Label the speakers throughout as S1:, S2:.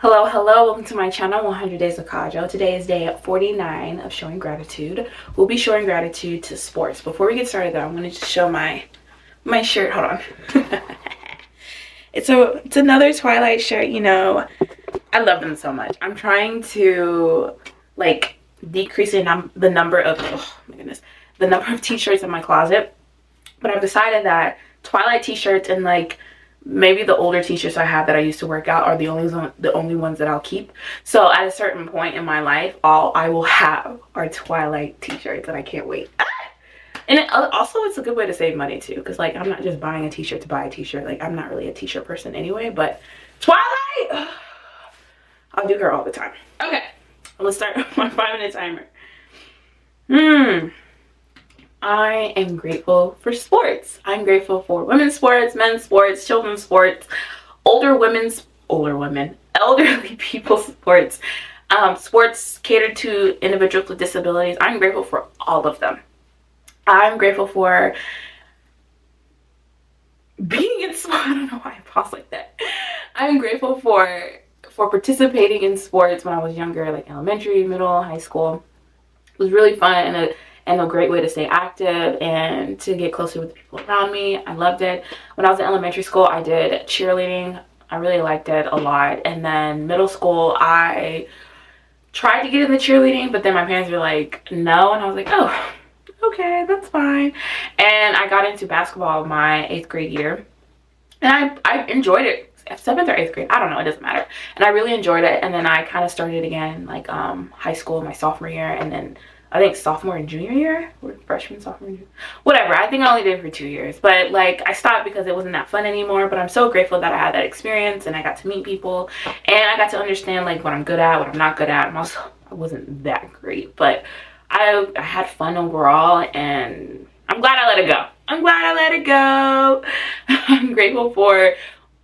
S1: Hello, welcome to my channel, 100 Days of Kajo. Today is day 49 of showing gratitude. We'll be showing gratitude to sports. Before we get started though, I wanted to show my shirt. Hold on. It's another Twilight shirt, you know. I love them so much. I'm trying to like decrease the number of the number of t-shirts in my closet. But I've decided that Twilight t-shirts and like maybe the older t-shirts I have that I used to work out are the only ones that I'll keep. So at a certain point in my life, all I will have are Twilight t-shirts, and I can't wait. And also it's a good way to save money too, because like I'm not just buying a t-shirt to buy a t-shirt. Like I'm not really a t-shirt person anyway, but Twilight, I'll do her all the time. Okay, let's start my 5-minute timer. I am grateful for sports. I'm grateful for women's sports, men's sports, children's sports, elderly people's sports, sports catered to individuals with disabilities. I'm grateful for all of them. I'm grateful for being in sports. I don't know why I paused like that. I'm grateful for participating in sports when I was younger, like elementary, middle, high school. It was really fun and a great way to stay active and to get closer with the people around me. I loved it. When I was in elementary school, I did cheerleading. I really liked it a lot. And then middle school, I tried to get in the cheerleading, but then my parents were like, no. And I was like, oh, okay, that's fine. And I got into basketball my 8th grade year. And I enjoyed it. 7th or 8th grade, I don't know, it doesn't matter. And I really enjoyed it. And then I kind of started again like high school, my sophomore year, and then I think sophomore and junior year, or freshman, sophomore, and junior, whatever. I think I only did it for 2 years, but like I stopped because it wasn't that fun anymore. But I'm so grateful that I had that experience and I got to meet people and I got to understand like what I'm good at, what I'm not good at. And also, I wasn't that great, but I had fun overall, and I'm glad I let it go. I'm glad I let it go. I'm grateful for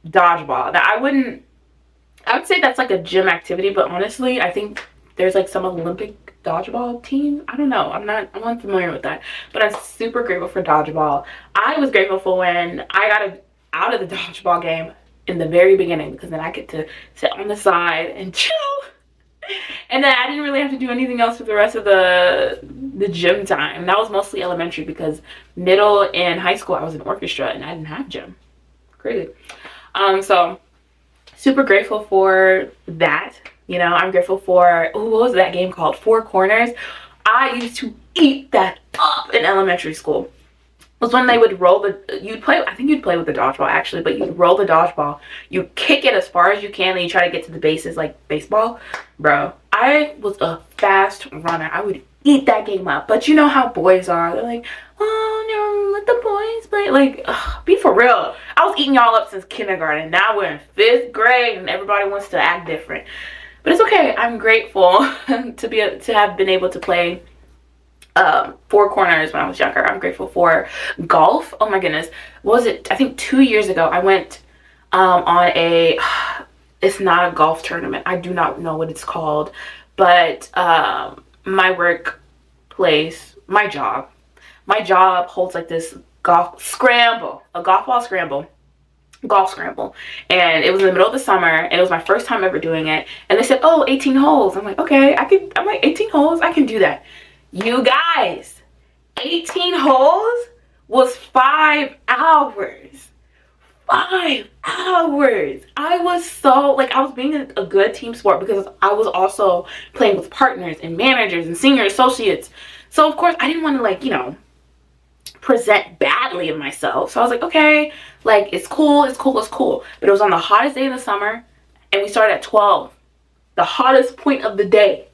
S1: dodgeball. That I would say that's like a gym activity, but honestly, I think there's like some Olympic dodgeball team. I don't know. I'm unfamiliar with that, but I'm super grateful for dodgeball. I was grateful for when I got out of the dodgeball game in the very beginning, because then I get to sit on the side and chill. And then I didn't really have to do anything else for the rest of the gym time. That was mostly elementary, because middle and high school I was in orchestra and I didn't have gym. Crazy. So super grateful for that. You know, I'm grateful for, what was that game called? Four Corners. I used to eat that up in elementary school. It was when they would roll I think you'd play with the dodgeball actually, but you'd roll the dodgeball, you kick it as far as you can, and you try to get to the bases like baseball. Bro, I was a fast runner. I would eat that game up. But you know how boys are. They're like, oh no, let the boys play. Like, be for real. I was eating y'all up since kindergarten. Now we're in 5th grade and everybody wants to act different. But it's okay. I'm grateful to have been able to play Four Corners when I was younger. I'm grateful for golf. Oh my goodness. What was it? I think 2 years ago I went on it's not a golf tournament. I do not know what it's called. But my workplace, my job holds like this golf scramble, a golf scramble, and it was in the middle of the summer, and it was my first time ever doing it. And they said, oh, 18 holes. I'm like, okay, I'm like, 18 holes, I can do that. You guys, 18 holes was 5 hours. 5 hours. I was so, like, I was being a good team sport, because I was also playing with partners and managers and senior associates. So of course I didn't want to, like, you know, present badly of myself. So I was like, okay, like, it's cool. But it was on the hottest day of the summer, and we started at 12, the hottest point of the day.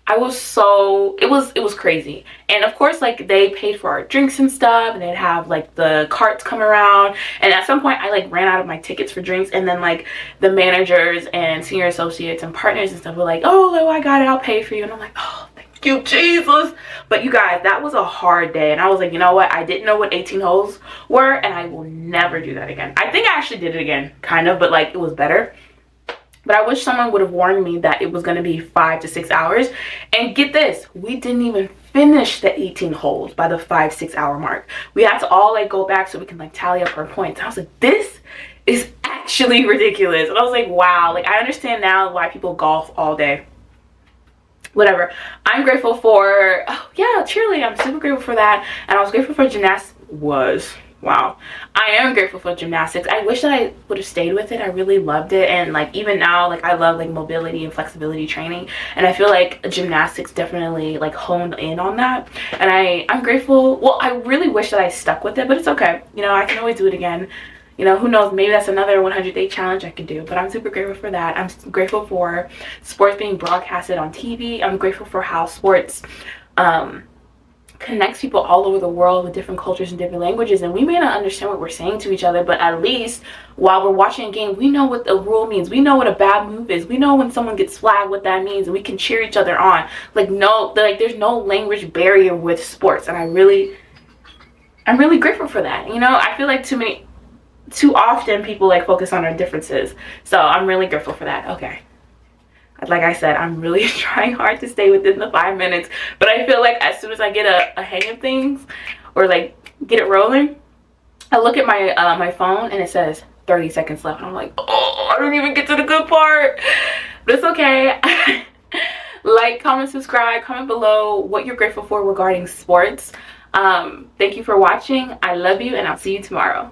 S1: I was so, it was crazy. And of course, like, they paid for our drinks and stuff, and they'd have like the carts come around, and at some point I like ran out of my tickets for drinks, and then like the managers and senior associates and partners and stuff were like, oh, I got it, I'll pay for you. And I'm like, oh, thank you, Jesus. But you guys, that was a hard day, and I was like, you know what, I didn't know what 18 holes were, and I will never do that again. I think I actually did it again, kind of, but like it was better. But I wish someone would have warned me that it was going to be 5 to 6 hours. And get this, we didn't even finish the 18 holes by the 5-6 hour mark. We had to all like go back so we can like tally up our points. I was like, this is actually ridiculous. And I was like, wow, like I understand now why people golf all day. Whatever. I'm grateful for, oh yeah, cheerleading. I'm super grateful for that. And I was grateful for gymnastics. Wow. I am grateful for gymnastics. I wish that I would have stayed with it. I really loved it. And like even now, like I love like mobility and flexibility training. And I feel like gymnastics definitely like honed in on that. And I'm grateful. Well, I really wish that I stuck with it, but it's okay. You know, I can always do it again. You know, who knows, maybe that's another 100-day challenge I could do. But I'm super grateful for that. I'm grateful for sports being broadcasted on TV. I'm grateful for how sports connects people all over the world with different cultures and different languages. And we may not understand what we're saying to each other, but at least while we're watching a game, we know what the rule means. We know what a bad move is. We know when someone gets flagged, what that means, and we can cheer each other on. Like there's no language barrier with sports. And I'm really grateful for that. You know, I feel like too often people like focus on our differences. So I'm really grateful for that. Okay. Like I said, I'm really trying hard to stay within the 5 minutes, but I feel like as soon as I get a hang of things or like get it rolling, I look at my my phone and it says 30 seconds left and I'm like, oh, I don't even get to the good part. But it's okay. Like, comment, subscribe, comment below what you're grateful for regarding sports. Thank you for watching. I love you and I'll see you tomorrow.